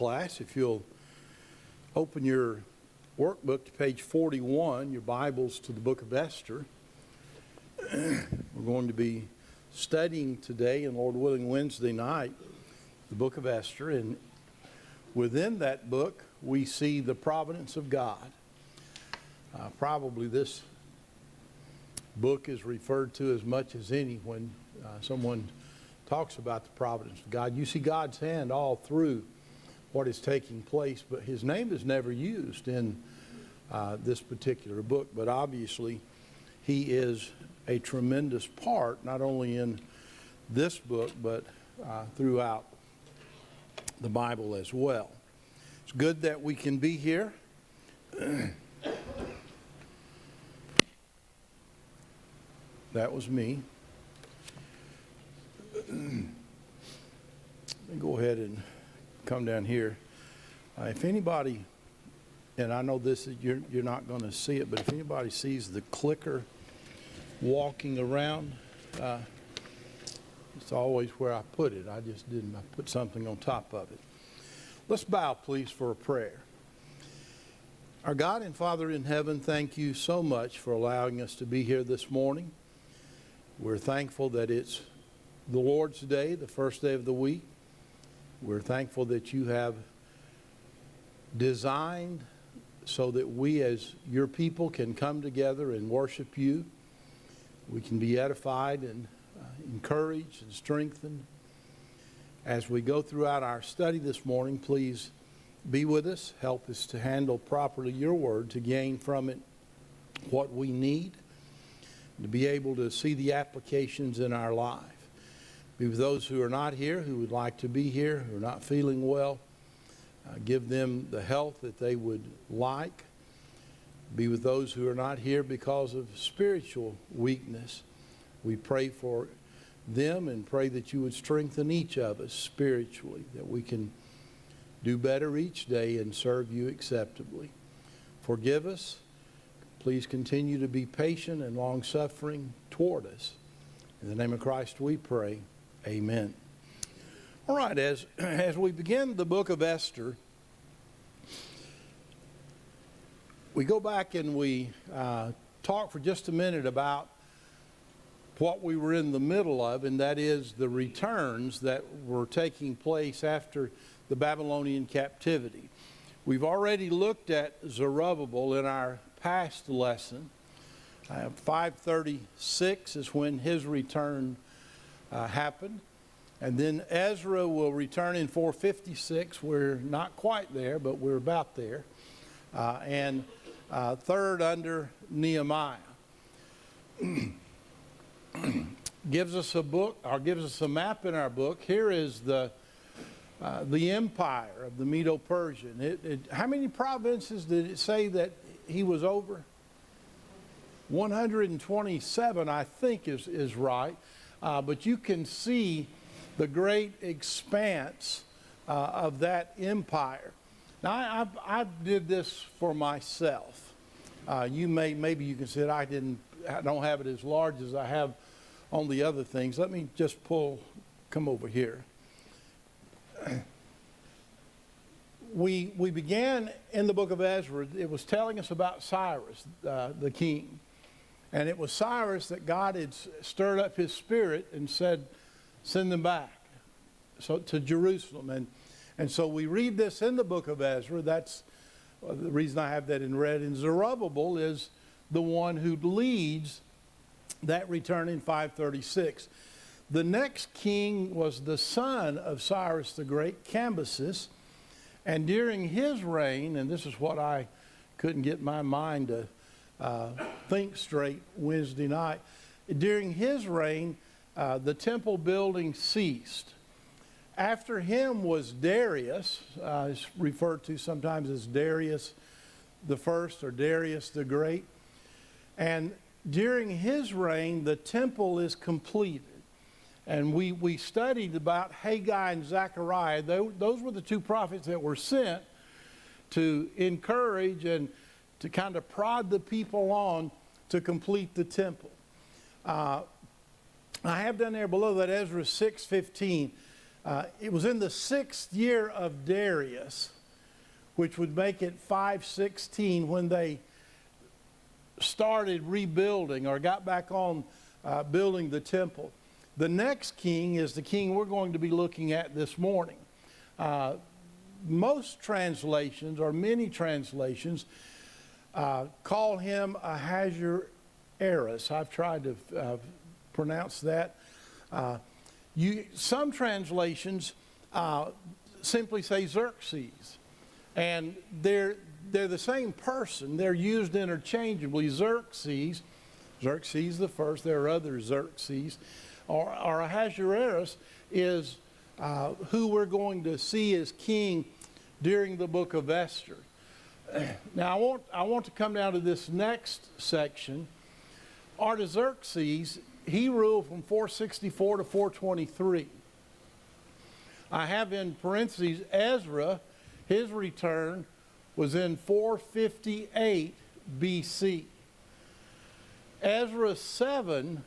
class. If you'll open your workbook to page 41, your Bibles to the book of Esther. We're going to be studying today, and Lord willing, Wednesday night, the book of Esther. And within that book, we see the providence of God. Probably this book is referred to as much as any when someone talks about the providence of God. You see God's hand all through what is taking place, but his name is never used in this particular book. But obviously, he is a tremendous part, not only in this book, but throughout the Bible as well. It's good that we can be here. That was me. Let me go ahead and come down here. If anybody, and I know this is you're not going to see it, but if anybody sees the clicker walking around, it's always where I put it. I just didn't. I put something on top of it. Let's bow, please, for a prayer. Our God and Father in heaven, thank you so much for allowing us to be here this morning. We're thankful that it's the Lord's Day, the first day of the week. We're thankful that you have designed so that we as your people can come together and worship you. We can be edified and encouraged and strengthened. As we go throughout our study this morning, please be with us. Help us to handle properly your word, to gain from it what we need, to be able to see the applications in our life. Be with those who are not here, who would like to be here, who are not feeling well. Give them the health that they would like. Be with those who are not here because of spiritual weakness. We pray for them and pray that you would strengthen each of us spiritually, that we can do better each day and serve you acceptably. Forgive us. Please continue to be patient and long-suffering toward us. In the name of Christ we pray. Amen. All right, as we begin the book of Esther, we go back and we talk for just a minute about what we were in the middle of, and that is the returns that were taking place after the Babylonian captivity. We've already looked at Zerubbabel in our past lesson. 536 is when his return happened. And then Ezra will return in 456. We're not quite there, but we're about there. And third under Nehemiah. Gives us a book, or gives us a map in our book. Here is the empire of the Medo-Persian. How many provinces did it say that he was over? 127, I think, is right. But you can see the great expanse of that empire. Now, I did this for myself. Maybe you can say I don't have it as large as I have on the other things. Let me just come over here. We began in the book of Ezra. It was telling us about Cyrus, the king. And it was Cyrus that God had stirred up his spirit and said, send them back to Jerusalem. And so we read this in the book of Ezra. That's the reason I have that in red. And Zerubbabel is the one who leads that return in 536. The next king was the son of Cyrus the Great, Cambyses. And during his reign, and this is what I couldn't get my mind to think straight Wednesday night. During his reign, the temple building ceased. After him was Darius, is referred to sometimes as Darius the First or Darius the Great. And during his reign, the temple is completed. And we studied about Haggai and Zechariah. Those were the two prophets that were sent to encourage and to kind of prod the people on to complete the temple. I have down there below that Ezra 6:15. It was in the 6th year of Darius, which would make it 516, when they started rebuilding or got back on building the temple. The next king is the king we're going to be looking at this morning. Most translations, or many translations, call him Ahasuerus. I've tried to pronounce that. Some translations simply say Xerxes, and they're the same person. They're used interchangeably. Xerxes the first. There are other Xerxes, or Ahasuerus is who we're going to see as king during the book of Esther. Now I want to come down to this next section. Artaxerxes, he ruled from 464 to 423. I have in parentheses Ezra, his return was in 458 BC. Ezra 7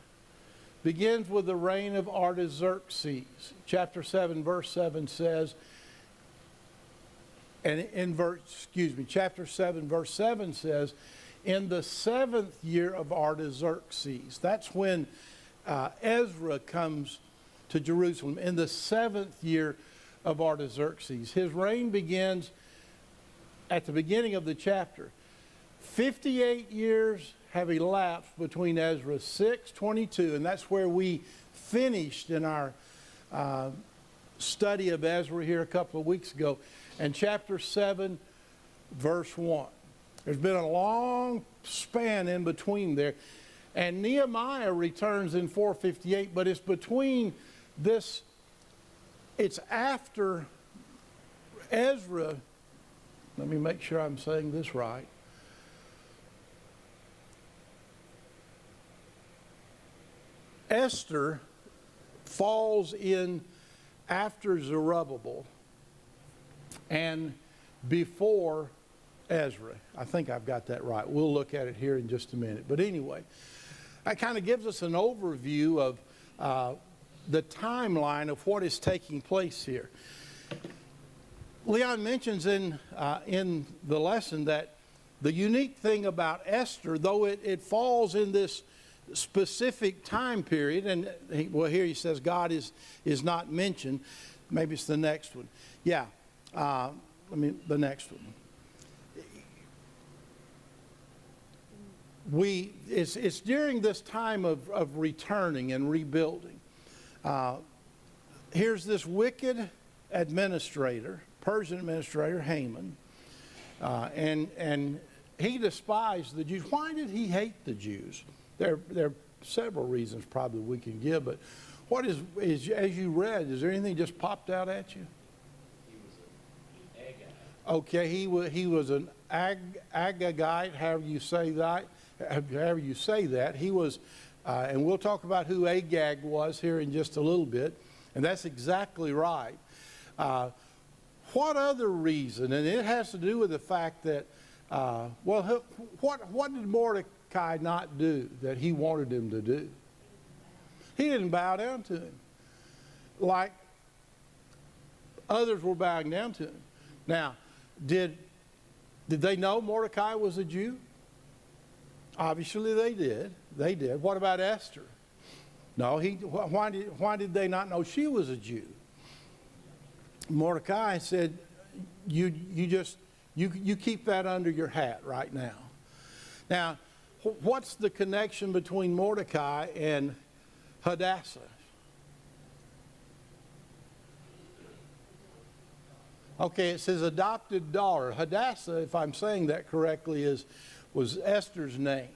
begins with the reign of Artaxerxes. Chapter 7, verse 7 says, chapter 7, verse 7 says, in the 7th year of Artaxerxes. That's when Ezra comes to Jerusalem, in the 7th year of Artaxerxes. His reign begins at the beginning of the chapter. 58 years have elapsed between Ezra 6:22, and that's where we finished in our study of Ezra here a couple of weeks ago, and chapter 7, verse 1. There's been a long span in between there. And Nehemiah returns in 458, but it's between this, it's after Ezra. Let me make sure I'm saying this right. Esther falls in after Zerubbabel and before Ezra. I think I've got that right. We'll look at it here in just a minute. But anyway, that kind of gives us an overview of the timeline of what is taking place here. Leon mentions in the lesson that the unique thing about Esther, though it falls in this specific time period, and here he says God is not mentioned. Maybe it's the next one. Yeah, the next one. It's during this time of returning and rebuilding. Here's this wicked administrator, Persian administrator, Haman, and he despised the Jews. Why did he hate the Jews? There are several reasons probably we can give, but what is as you read, is there anything just popped out at you? He was an Agagite. Okay, he was an Agagite, however you say that. He was, and we'll talk about who Agag was here in just a little bit, and that's exactly right. What other reason? And it has to do with the fact that, what did Mordecai not do that he wanted him to do? He didn't bow down to him like others were bowing down to him. Now, did they know Mordecai was a Jew? Obviously they did. They did. What about Esther? No, why did they not know she was a Jew? Mordecai said, you keep that under your hat right now. Now, what's the connection between Mordecai and Hadassah? Okay, it's his adopted daughter. Hadassah, if I'm saying that correctly, was Esther's name.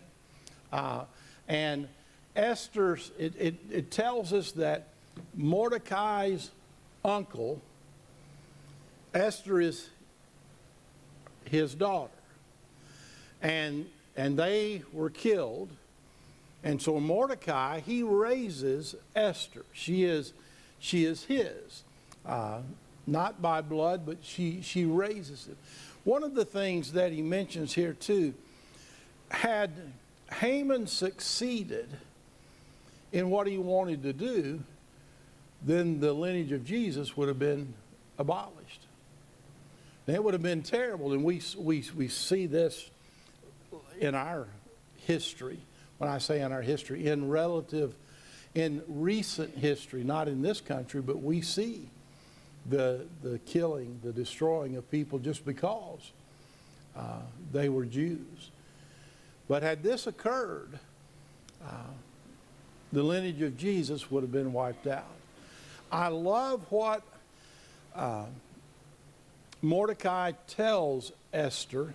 And Esther's, it tells us that Mordecai's uncle, Esther is his daughter. And they were killed. And so Mordecai, he raises Esther. She is his. Not by blood, but she raises it. One of the things that he mentions here too, had Haman succeeded in what he wanted to do, then the lineage of Jesus would have been abolished. And it would have been terrible. And we see this in our history. When I say in our history, in recent history, not in this country, but we see the killing, the destroying of people just because they were Jews. But had this occurred, the lineage of Jesus would have been wiped out. I love what Mordecai tells Esther.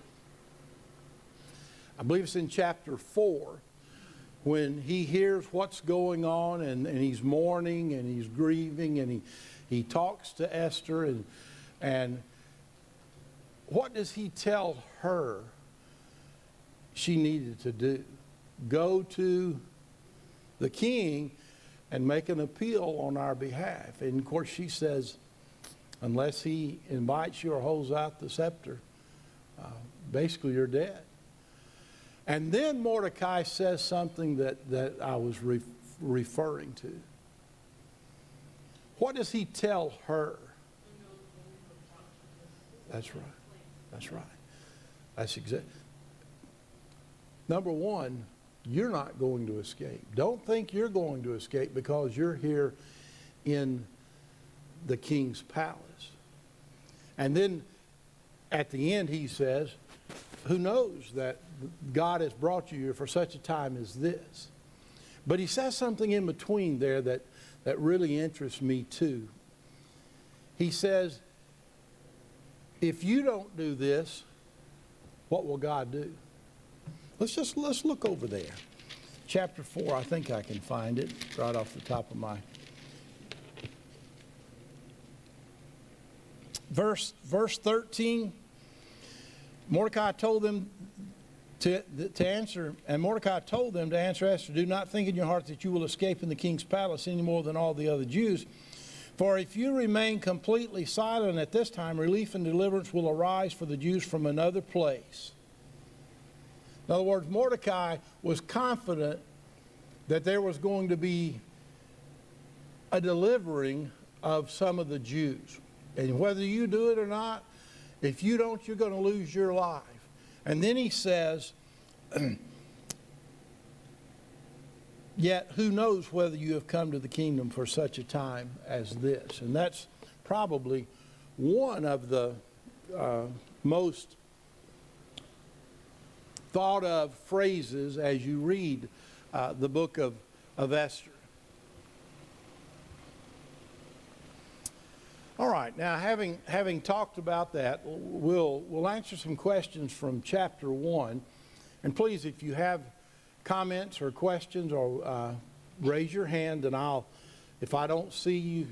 I believe it's in chapter 4, when he hears what's going on and he's mourning and he's grieving, and he talks to Esther, and what does he tell her she needed to do? Go to the king and make an appeal on our behalf. And of course she says, unless he invites you or holds out the scepter, basically you're dead. And then Mordecai says something that I was referring to. What does he tell her? That's right. That's right. That's exactly. Number one, you're not going to escape. Don't think you're going to escape because you're here in the king's palace. And then at the end he says, who knows that God has brought you here for such a time as this. But he says something in between there that really interests me too. He says, if you don't do this, what will God do? Let's look over there. Chapter 4, I think I can find it right off the top of my... Verse 13, Mordecai told them to answer, and Mordecai told them to answer Esther, do not think in your heart that you will escape in the king's palace any more than all the other Jews. For if you remain completely silent at this time, relief and deliverance will arise for the Jews from another place. In other words, Mordecai was confident that there was going to be a delivering of some of the Jews. And whether you do it or not, if you don't, you're going to lose your life. And then he says, yet who knows whether you have come to the kingdom for such a time as this. And that's probably one of the most thought of phrases as you read the book of Esther. All right, now having talked about that, we'll answer some questions from chapter 1. And please, if you have comments or questions, or raise your hand, and if I don't see you,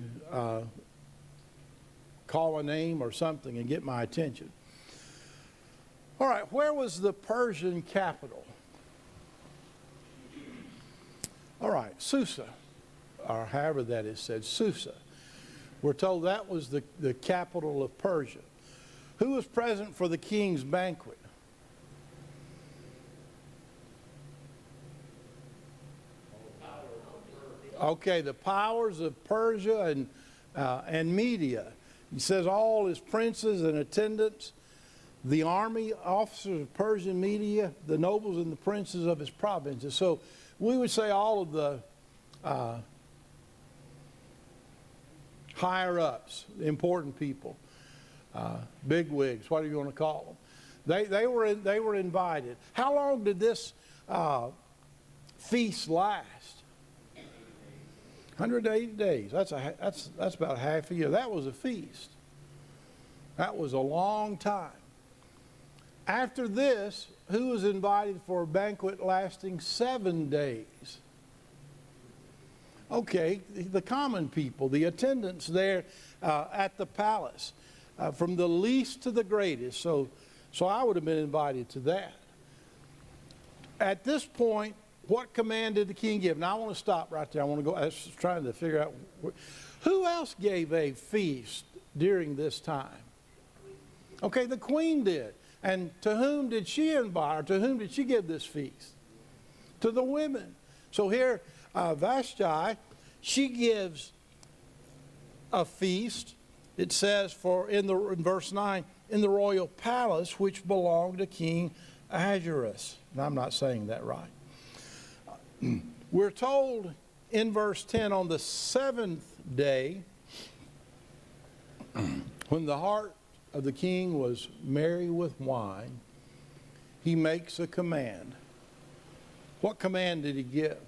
call a name or something and get my attention. All right, where was the Persian capital? All right, Susa, or however that is said, Susa. We're told that was the capital of Persia. Who was present for the king's banquet? Okay, the powers of Persia and Media. He says all his princes and attendants, the army officers of Persian Media, the nobles and the princes of his provinces. So we would say all of the higher ups, important people, big wigs, what are you going to call them? They were invited. How long did this feast last? 180 days. That's about half a year. That was a feast. That was a long time. After this, who was invited for a banquet lasting 7 days? Okay, the common people, the attendants there at the palace, from the least to the greatest. So I would have been invited to that. At this point, what command did the king give? Now I want to stop right there. I was trying to figure out who else gave a feast during this time. Okay, the queen did. And to whom did she invite, or to whom did she give this feast? To the women. So here, Vashti, she gives a feast. It says in verse 9, in the royal palace which belonged to King Ahasuerus. And I'm not saying that right. We're told in verse 10, on the seventh day, when the heart of the king was merry with wine, he makes a command. What command did he give?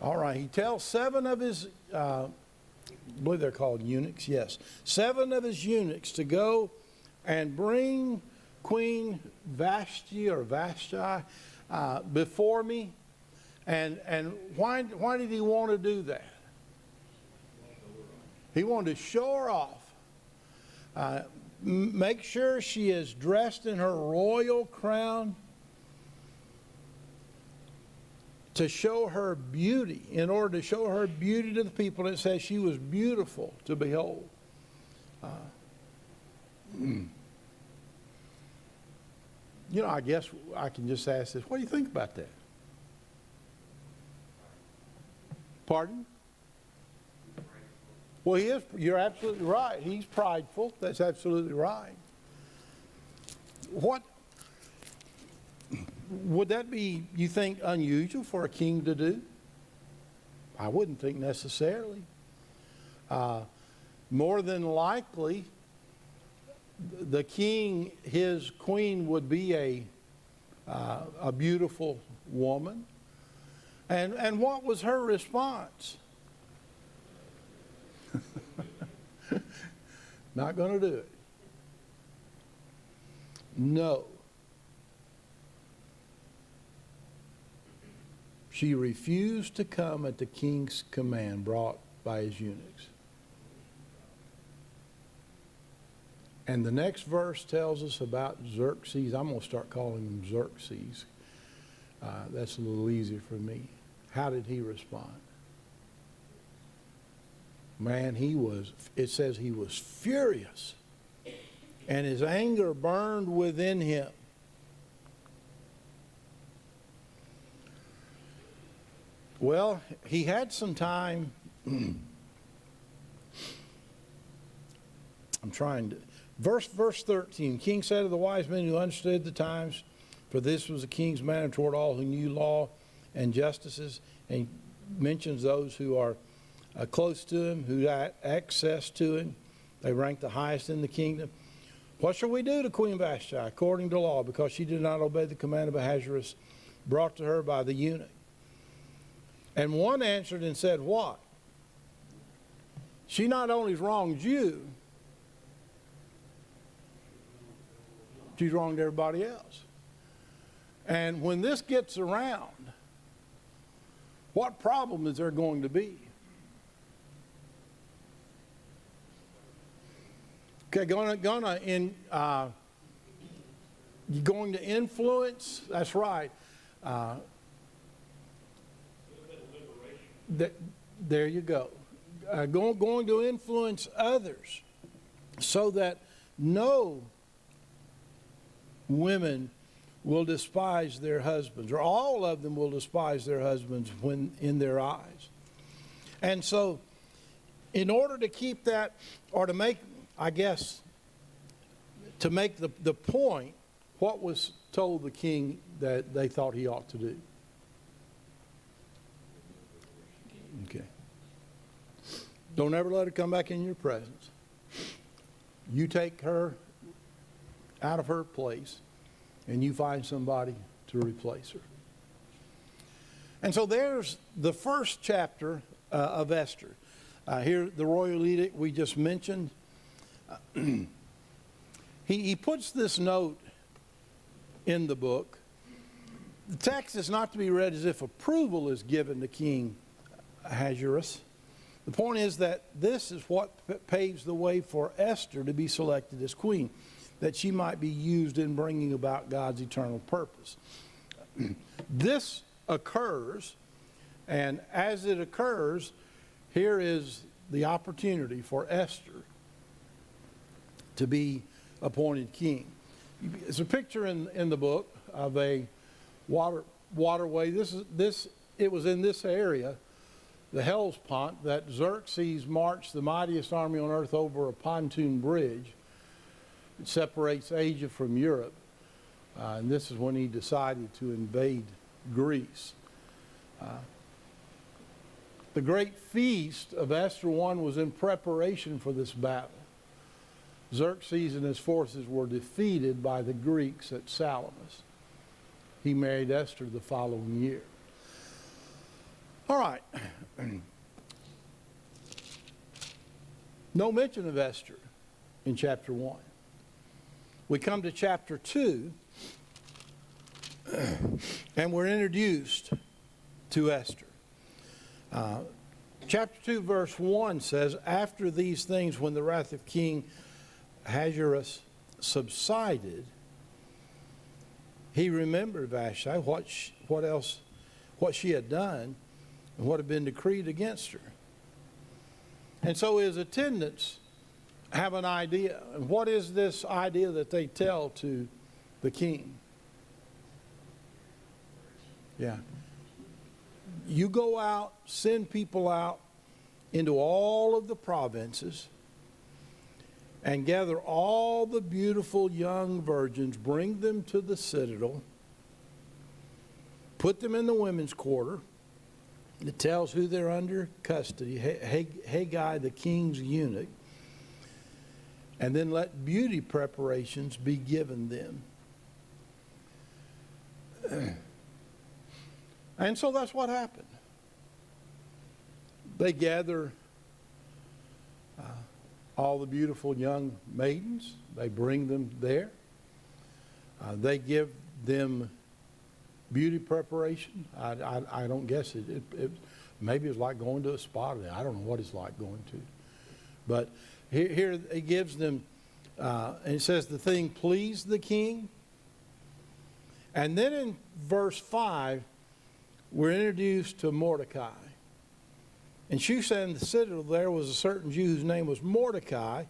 All right, he tells 7 of his, I believe they're called eunuchs, yes. 7 of his eunuchs to go and bring Queen Vashti before me. And why did he want to do that? He wanted to show her off. Make sure she is dressed in her royal crown, to show her beauty. In order to show her beauty to the people, it says she was beautiful to behold. I guess I can just ask this. What do you think about that? Pardon? Well, he is. You're absolutely right. He's prideful. That's absolutely right. What would that be, you think, unusual for a king to do? I wouldn't think necessarily. More than likely, the king, his queen, would be a beautiful woman. And what was her response? Not going to do it. No. She refused to come at the king's command brought by his eunuchs. And the next verse tells us about Xerxes. I'm going to start calling him Xerxes. That's a little easier for me. How did he respond? Man, it says he was furious, and his anger burned within him. Well, he had some time. I'm trying to. Verse 13, King said to the wise men who understood the times, for this was the king's manner toward all who knew law and justices, and he mentions those who are close to him, who had access to him. They rank the highest in the kingdom. What shall we do to Queen Vashti according to law, because she did not obey the command of Ahasuerus brought to her by the eunuch? And one answered and said, what? She not only wronged you, she's wronged everybody else. And when this gets around, what problem is there going to be? Okay, going to influence, that's right. There you go. Going to influence others so that no women will despise their husbands, or all of them will despise their husbands when in their eyes. And so in order to keep that, or to make, I guess, to make the point, what was told the king that they thought he ought to do? Okay. Don't ever let her come back in your presence. You take her out of her place, and you find somebody to replace her. And so there's the first chapter of Esther. Here, the royal edict we just mentioned. He puts this note in the book. The text is not to be read as if approval is given to King Ahasuerus. The point is that this is what paves the way for Esther to be selected as queen, that she might be used in bringing about God's eternal purpose. This occurs, and as it occurs, here is the opportunity for Esther to be appointed king. There's a picture in the book of a waterway. It was in this area the Hellespont, that Xerxes marched the mightiest army on earth over a pontoon bridge. It separates Asia from Europe. And this is when he decided to invade Greece. The great feast of Esther I was in preparation for this battle. Xerxes and his forces were defeated by the Greeks at Salamis. He married Esther the following year. All right. No mention of Esther in chapter 1. We come to chapter 2, and we're introduced to Esther. Chapter 2, verse 1 says, "After these things, when the wrath of King Ahasuerus subsided, he remembered Vashti, what she had done, and what had been decreed against her." And so his attendants have an idea. And what is this idea that they tell to the king? Yeah. You go out, send people out into all of the provinces and gather all the beautiful young virgins, bring them to the citadel, put them in the women's quarter. It tells who they're under custody, Haggai, the king's eunuch, and then let beauty preparations be given them. And so that's what happened. They gather all the beautiful young maidens. They bring them there. They give them beauty preparation. I don't guess it. Maybe it's like going to a spa today. I don't know what it's like going to. But here it gives them, and it says the thing pleased the king. And then in verse 5, we're introduced to Mordecai. In Shushan, the citadel, there was a certain Jew whose name was Mordecai,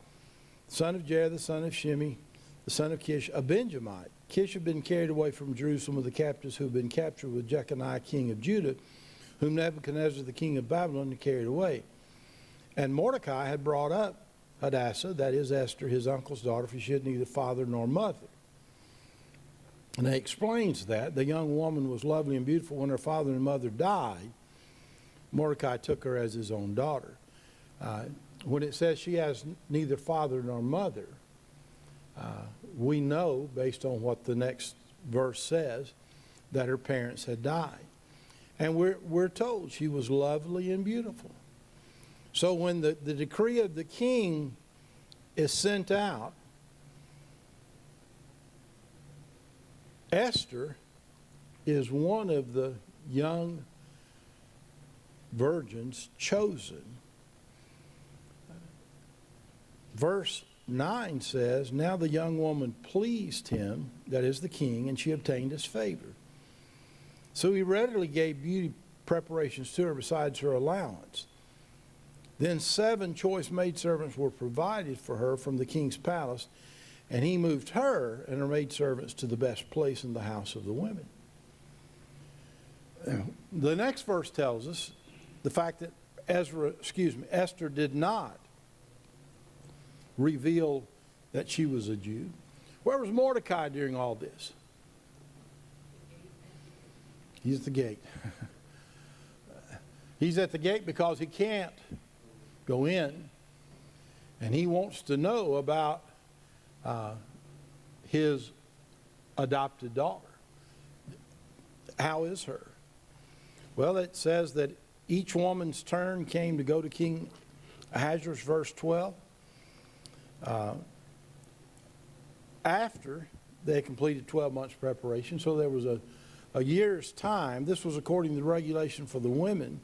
son of Jair, the son of Shimei, the son of Kish, a Benjamite. Kish had been carried away from Jerusalem with the captives who had been captured with Jeconiah, king of Judah, whom Nebuchadnezzar, the king of Babylon, had carried away. And Mordecai had brought up Hadassah, that is Esther, his uncle's daughter, for she had neither father nor mother. And he explains that. The young woman was lovely and beautiful. When her father and mother died, Mordecai took her as his own daughter. When it says she has neither father nor mother, we know, based on what the next verse says, that her parents had died. And we're told she was lovely and beautiful. So when the decree of the king is sent out, Esther is one of the young virgins chosen. Verse 9 says, "Now the young woman pleased him," that is the king, "and she obtained his favor. So he readily gave beauty preparations to her besides her allowance. Then 7 choice maidservants were provided for her from the king's palace, and he moved her and her maidservants to the best place in the house of the women." The next verse tells us the fact that Esther did not reveal that she was a Jew. Where was Mordecai during all this? He's at the gate. He's at the gate because he can't go in, and he wants to know about his adopted daughter. How is her? Well, it says that each woman's turn came to go to King Ahasuerus, verse 12. After they completed 12 months preparation, so there was a year's time. This was according to the regulation for the women.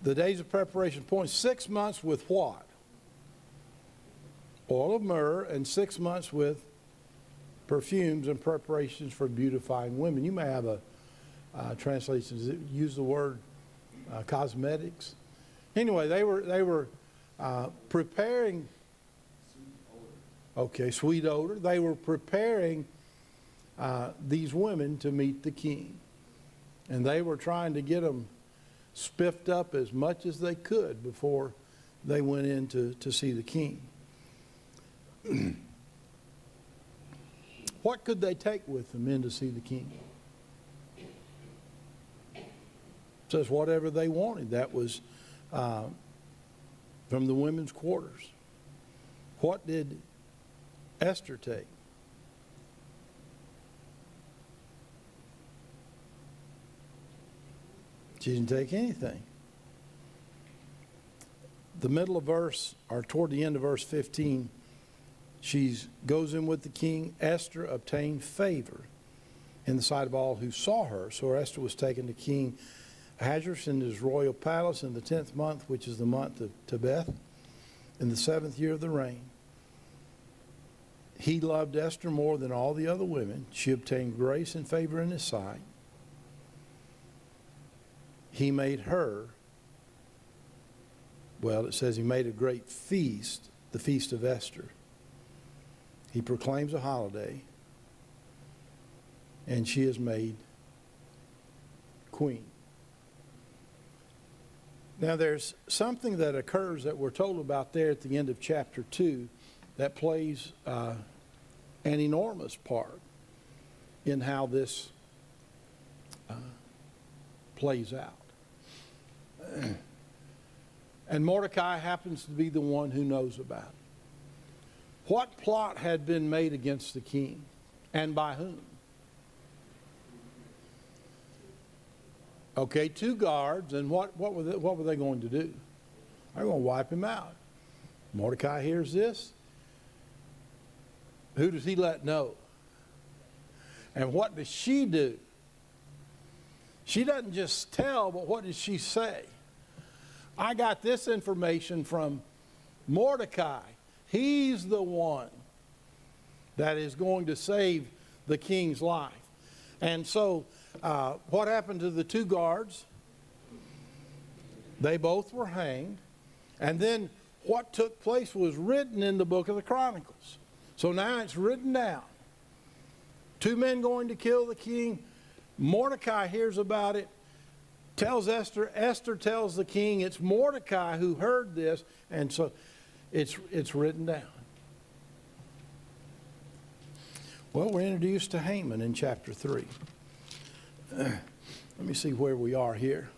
The days of preparation point 6 months with what? Oil of myrrh, and 6 months with perfumes and preparations for beautifying women. You may have a translation that use the word cosmetics. Anyway, they were preparing. Okay, sweet odor. They were preparing these women to meet the king, and they were trying to get them spiffed up as much as they could before they went in to see the king. What could they take with them in to see the king? It says whatever they wanted. That was from the women's quarters. What did Esther take? She didn't take anything. The middle of verse, or toward the end of verse 15, she goes in with the king. Esther obtained favor in the sight of all who saw her. So Esther was taken to King Ahasuerus in his royal palace in the 10th month, which is the month of Tebeth, in the 7th year of the reign. He loved Esther more than all the other women. She obtained grace and favor in his sight. He made her, well, it says he made a great feast, the feast of Esther. He proclaims a holiday, and she is made queen. Now there's something that occurs that we're told about there at the end of chapter 2 that plays an enormous part in how this plays out. And Mordecai happens to be the one who knows about it. What plot had been made against the king, and by whom? Okay, 2 guards, and what were they going to do? They're going to wipe him out. Mordecai hears this. Who does he let know? And what does she do? She doesn't just tell, but what does she say? I got this information from Mordecai. He's the one that is going to save the king's life. And so what happened to the 2 guards? They both were hanged. And then what took place was written in the book of the Chronicles. So now it's written down. 2 men going to kill the king. Mordecai hears about it, tells Esther. Esther tells the king. It's Mordecai who heard this, and so it's written down. Well, we're introduced to Haman in chapter 3. Let me see where we are here.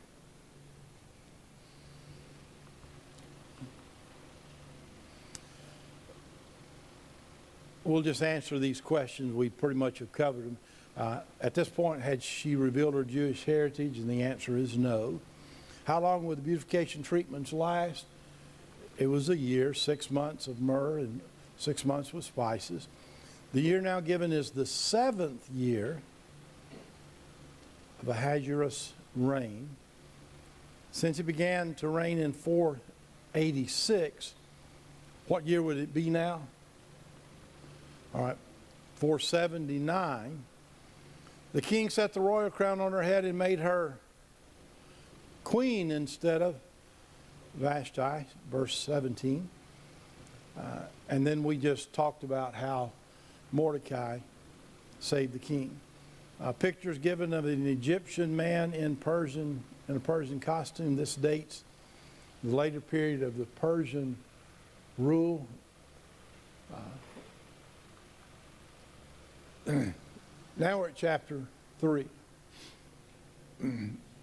We'll just answer these questions. We pretty much have covered them. At this point, had she revealed her Jewish heritage? And the answer is no. How long would the beautification treatments last? It was a year, 6 months of myrrh and 6 months with spices. The year now given is the 7th year of Ahasuerus' reign. Since he began to reign in 486, what year would it be now? All right, 479. The king set the royal crown on her head and made her queen instead of Vashti, verse 17. And then we just talked about how Mordecai saved the king. Pictures given of an Egyptian man in a Persian costume. This dates the later period of the Persian rule. Now we're at chapter 3.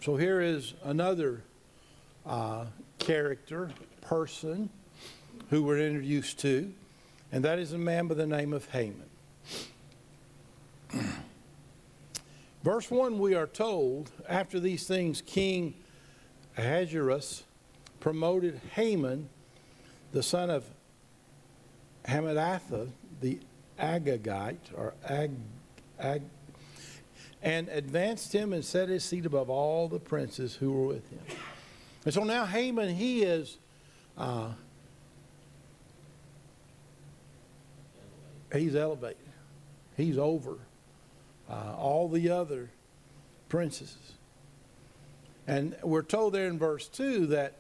So here is another character, person, who we're introduced to, and that is a man by the name of Haman. Verse 1, we are told, after these things, King Ahasuerus promoted Haman, the son of Hammedatha, the Agagite, or and advanced him and set his seat above all the princes who were with him. And so now Haman, he is he's elevated. He's over all the other princesses. And we're told there in verse 2 that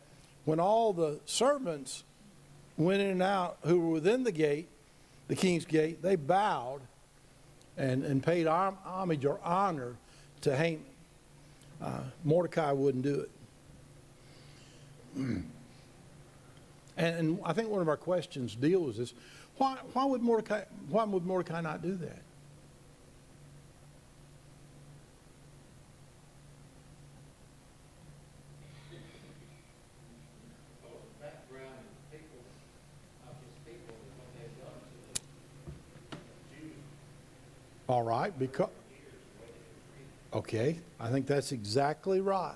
when all the servants went in and out who were within the gate, the king's gate, they bowed and paid homage or honor to Haman. Mordecai wouldn't do it. And I think one of our questions deals with this. Why would Mordecai not do that? Well, the background of people, of his people, is what they've done to the Jews All right, because, for years, the way they were treated. okay, I think that's exactly right.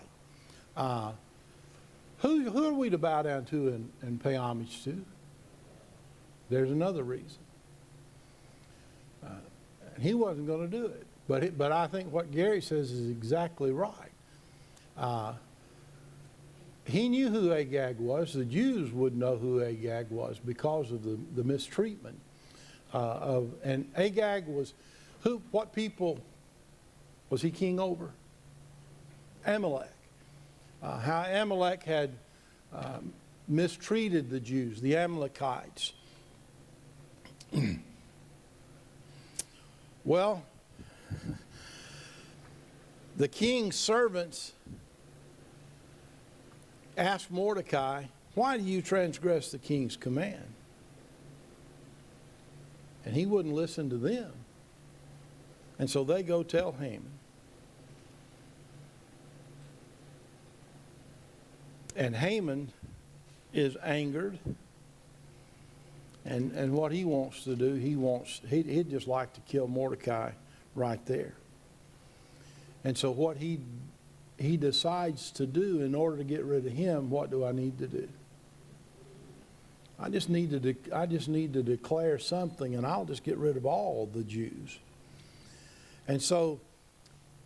Who are we to bow down to and pay homage to? There's another reason. He wasn't going to do it. But I think what Gary says is exactly right. He knew who Agag was. The Jews would know who Agag was because of the mistreatment and Agag was what people was he king over? Amalek. How Amalek had mistreated the Jews, the Amalekites. Well, the king's servants asked Mordecai, "Why do you transgress the king's command?" And he wouldn't listen to them. And so they go tell Haman. And Haman is angered. And what he wants to do, he'd just like to kill Mordecai right there. And so what he decides to do in order to get rid of him, what do I need to do? I just need to declare something, and I'll just get rid of all the Jews. And so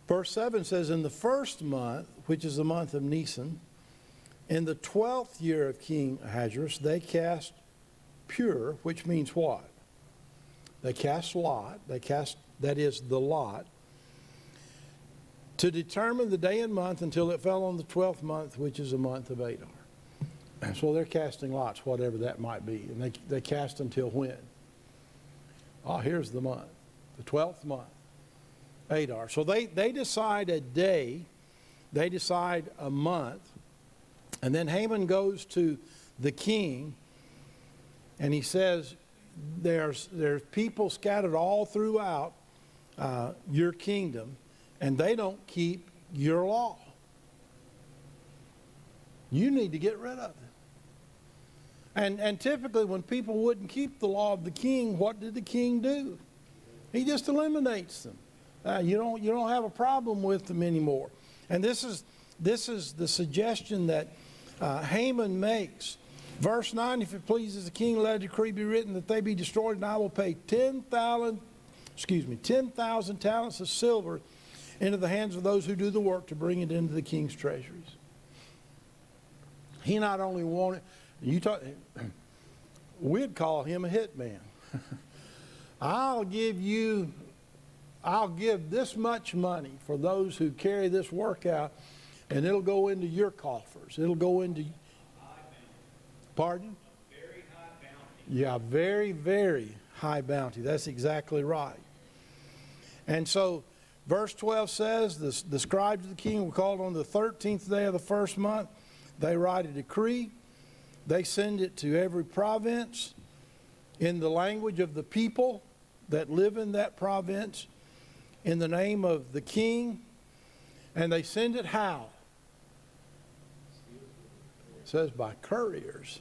verse 7 says, in the first month, which is the month of Nisan, in the 12th year of King Ahasuerus, they cast pure, which means what? They cast lot, that is the lot, to determine the day and month until it fell on the 12th month, which is the month of Adar. And so they're casting lots, whatever that might be. And they cast until when? Oh, here's the month, the 12th month, Adar. So they decide a day, they decide a month, and then Haman goes to the king, and he says, there's people scattered all throughout your kingdom, and they don't keep your law. You need to get rid of them. And typically when people wouldn't keep the law of the king, what did the king do? He just eliminates them. You don't have a problem with them anymore. And this is the suggestion that Haman makes. Verse 9, if it pleases the king, let a decree be written that they be destroyed, and I will pay 10,000 talents of silver into the hands of those who do the work to bring it into the king's treasuries. He not only wanted, we'd call him a hitman. I'll give this much money for those who carry this work out, and it'll go into your coffers. It'll go into, pardon? Very high bounty. Yeah, very, very high bounty. That's exactly right. And so verse 12 says, the scribes of the king were called on the 13th day of the first month. They write a decree. They send it to every province in the language of the people that live in that province, in the name of the king. And they send it how? It says by couriers.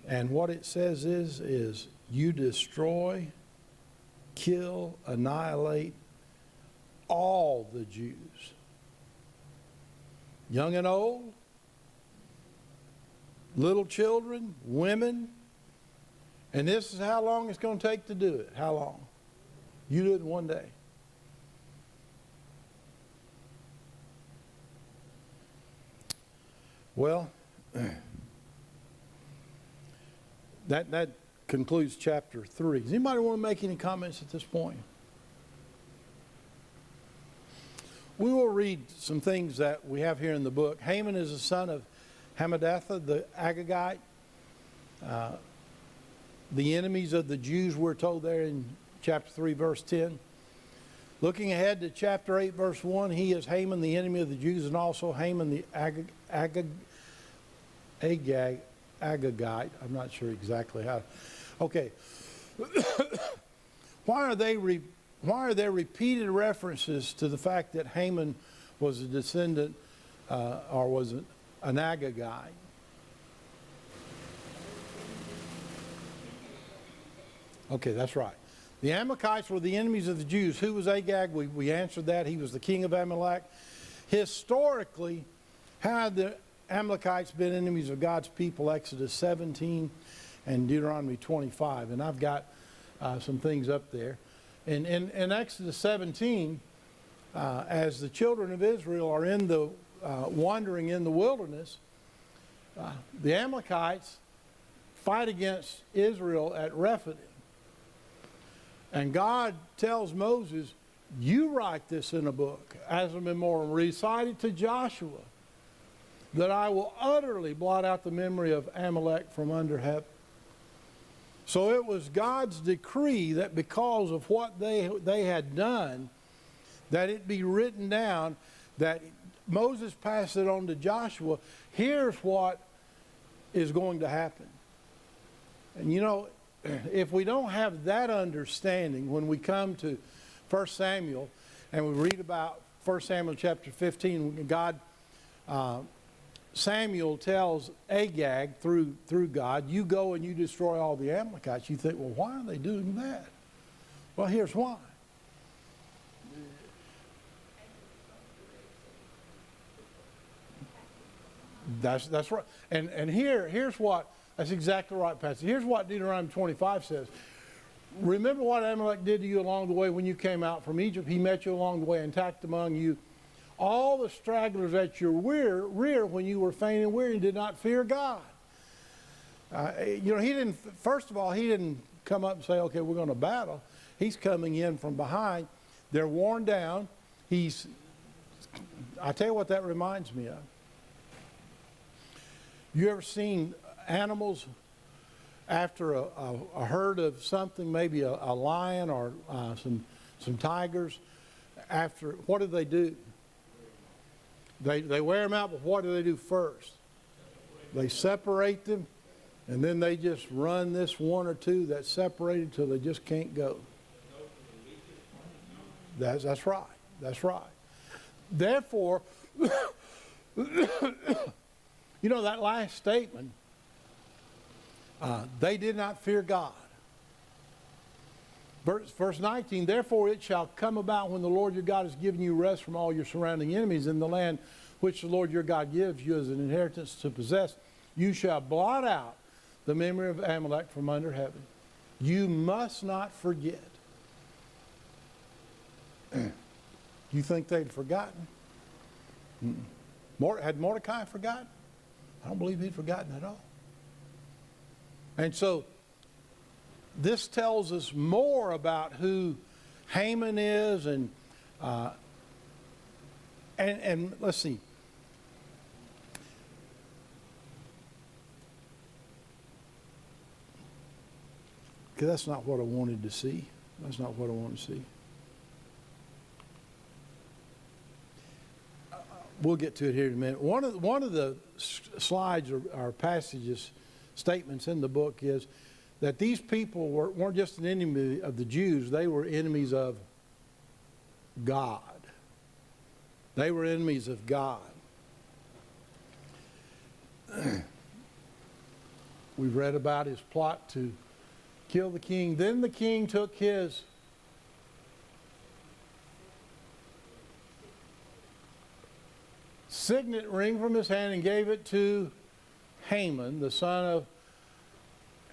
And what it says is you destroy, kill, annihilate all the Jews, young and old, little children, women. And this is how long it's going to take to do it. How long? You do it in one day. Well, that concludes chapter 3. Does anybody want to make any comments at this point? We will read some things that we have here in the book. Haman is the son of Hammedatha, the Agagite. The enemies of the Jews, we're told there in chapter 3, verse 10. Looking ahead to chapter 8, verse 1, he is Haman, the enemy of the Jews, and also Haman the Agagite. I'm not sure exactly how. Okay. Why are there repeated references to the fact that Haman was a descendant or was an Agagite? Okay, that's right. The Amalekites were the enemies of the Jews. Who was Agag? We answered that. He was the king of Amalek. Historically, how had the Amalekites been enemies of God's people? Exodus 17 and Deuteronomy 25. And I've got some things up there. In Exodus 17, as the children of Israel are in the wandering in the wilderness, the Amalekites fight against Israel at Rephidim. And God tells Moses, you write this in a book as a memorial, recite it to Joshua, that I will utterly blot out the memory of Amalek from under heaven. So it was God's decree that because of what they had done, that it be written down, that Moses passed it on to Joshua. Here's what is going to happen. And you know, if we don't have that understanding when we come to 1 Samuel and we read about 1 Samuel chapter 15, Samuel tells Agag through God, you go and you destroy all the Amalekites. You think, well, why are they doing that? Well, here's why. That's right. And here's what, that's exactly right, Pastor. Here's what Deuteronomy 25 says. Remember what Amalek did to you along the way when you came out from Egypt. He met you along the way and attacked among you all the stragglers at your rear when you were faint and weary and did not fear God. You know, he didn't, first of all, he didn't come up and say, okay, we're going to battle. He's coming in from behind. They're worn down. I tell you what that reminds me of. You ever seen animals after a herd of something, maybe a lion or some tigers? After, what do? They wear them out, but what do they do first? They separate them, and then they just run this one or two that's separated till they just can't go. That's right. That's right. Therefore, you know, that last statement, they did not fear God. Verse 19, therefore it shall come about when the Lord your God has given you rest from all your surrounding enemies in the land which the Lord your God gives you as an inheritance to possess, you shall blot out the memory of Amalek from under heaven. You must not forget. You think they'd forgotten? Had Mordecai forgotten? I don't believe he'd forgotten at all. And so this tells us more about who Haman is, and let's see. Because that's not what I wanted to see. That's not what I want to see. We'll get to it here in a minute. One of the slides or passages, statements in the book is that these people weren't just an enemy of the Jews, they were enemies of God. They were enemies of God. We've read about his plot to kill the king. Then the king took his signet ring from his hand and gave it to Haman, the son of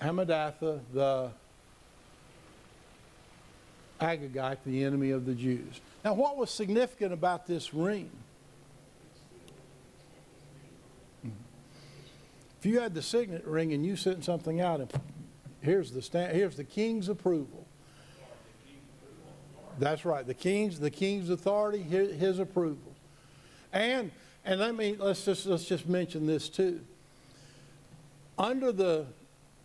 Hammedatha, the Agagite, the enemy of the Jews. Now, what was significant about this ring? If you had the signet ring and you sent something out, and here's the king's approval. That's right. The king's authority, his approval. And let's just mention this too. Under the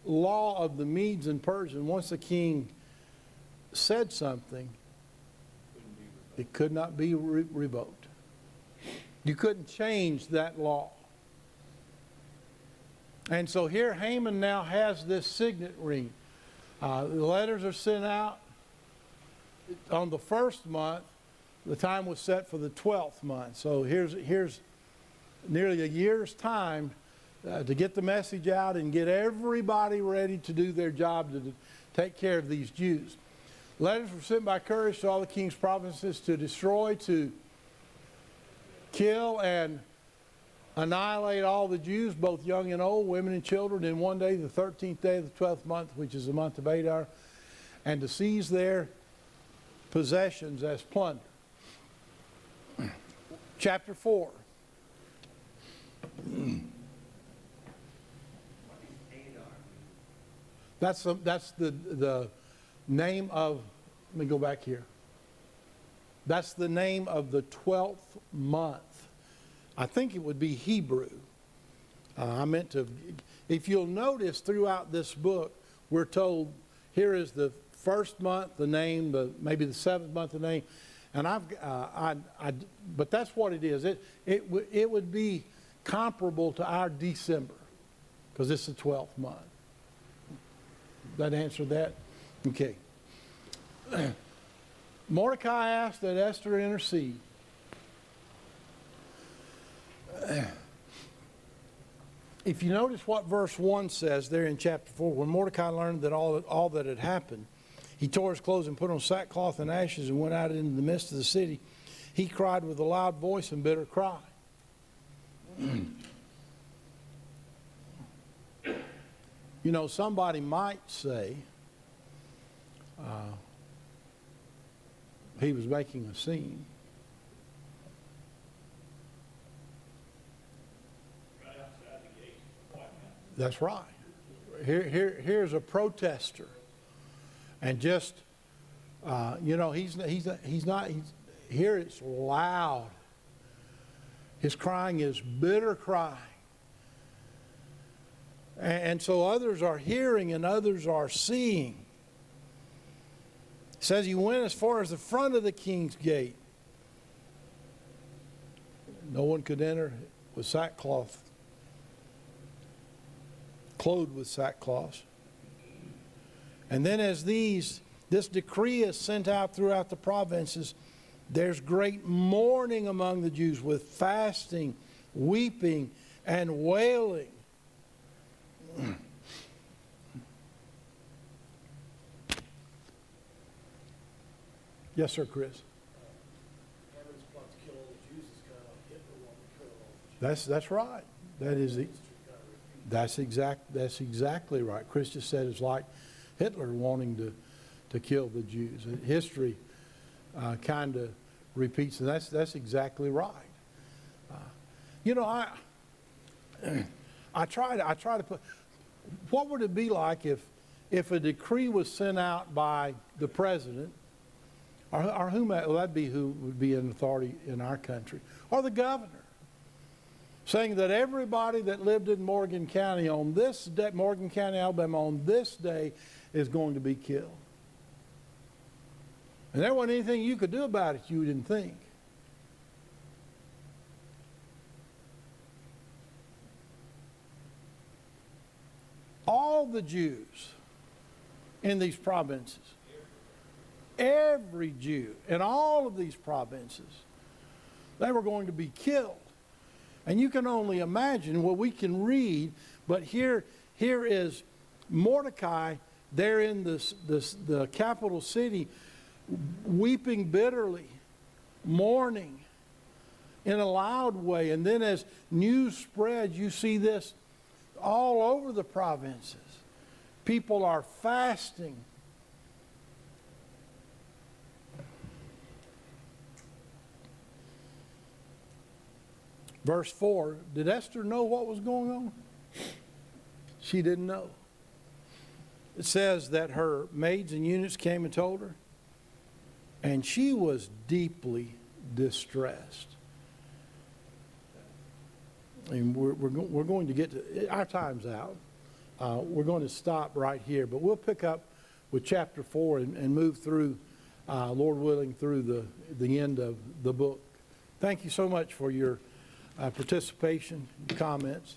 law of the Medes and Persians, once the king said something, It could not be revoked. You couldn't change that law. And so here Haman now has this signet ring. The letters are sent out on the first month. The time was set for the 12th month. So here's nearly a year's time to get the message out and get everybody ready to do their job to take care of these Jews. Letters were sent by couriers to all the king's provinces to destroy, to kill, and annihilate all the Jews, both young and old, women and children, in one day, the 13th day of the 12th month, which is the month of Adar, and to seize their possessions as plunder. Chapter 4. That's the name of, let me go back here. That's the name of the 12th month. I think it would be Hebrew. I meant to, if you'll notice throughout this book, we're told here is the first month, the name, maybe the 7th month, the name. And but that's what it is. It would be comparable to our December, because it's the 12th month. That answer that? Okay. Mordecai asked that Esther intercede. If you notice what verse 1 says there in chapter 4, when Mordecai learned that all that had happened, he tore his clothes and put on sackcloth and ashes and went out into the midst of the city. He cried with a loud voice and bitter cry. You know, somebody might say he was making a scene. Right outside the gate of the White House. That's right. Here's a protester, and just you know, he's not. Here it's loud. His crying is bitter crying. And so others are hearing and others are seeing. It says he went as far as the front of the king's gate. No one could enter with sackcloth, clothed with sackcloth. And then as this decree is sent out throughout the provinces, there's great mourning among the Jews with fasting, weeping, and wailing. Yes, sir, Chris. Haman's plot to kill all the Jews is kind of like Hitler wanting to kill all the Jews. That's right. That's exactly right. Chris just said it's like Hitler wanting to kill the Jews. History kind of repeats, and that's exactly right. You know, I try to put. What would it be like if a decree was sent out by the president, or whomever? Well, that'd be who would be in authority in our country, or the governor, saying that everybody that lived in Morgan County on this day, Morgan County, Alabama, on this day, is going to be killed. And there wasn't anything you could do about it, you didn't think. All the Jews in these provinces, every Jew in all of these provinces, they were going to be killed. And you can only imagine what we can read, but here is Mordecai there in the capital city, weeping bitterly, mourning in a loud way. And then as news spreads, you see this all over the provinces. People are fasting. Verse 4, did Esther know what was going on? She didn't know. It says that her maids and eunuchs came and told her, and she was deeply distressed. And we're going to get to, our time's out. We're going to stop right here, but we'll pick up with chapter 4 and move through Lord willing, through the end of the book. Thank you so much for your participation, your comments.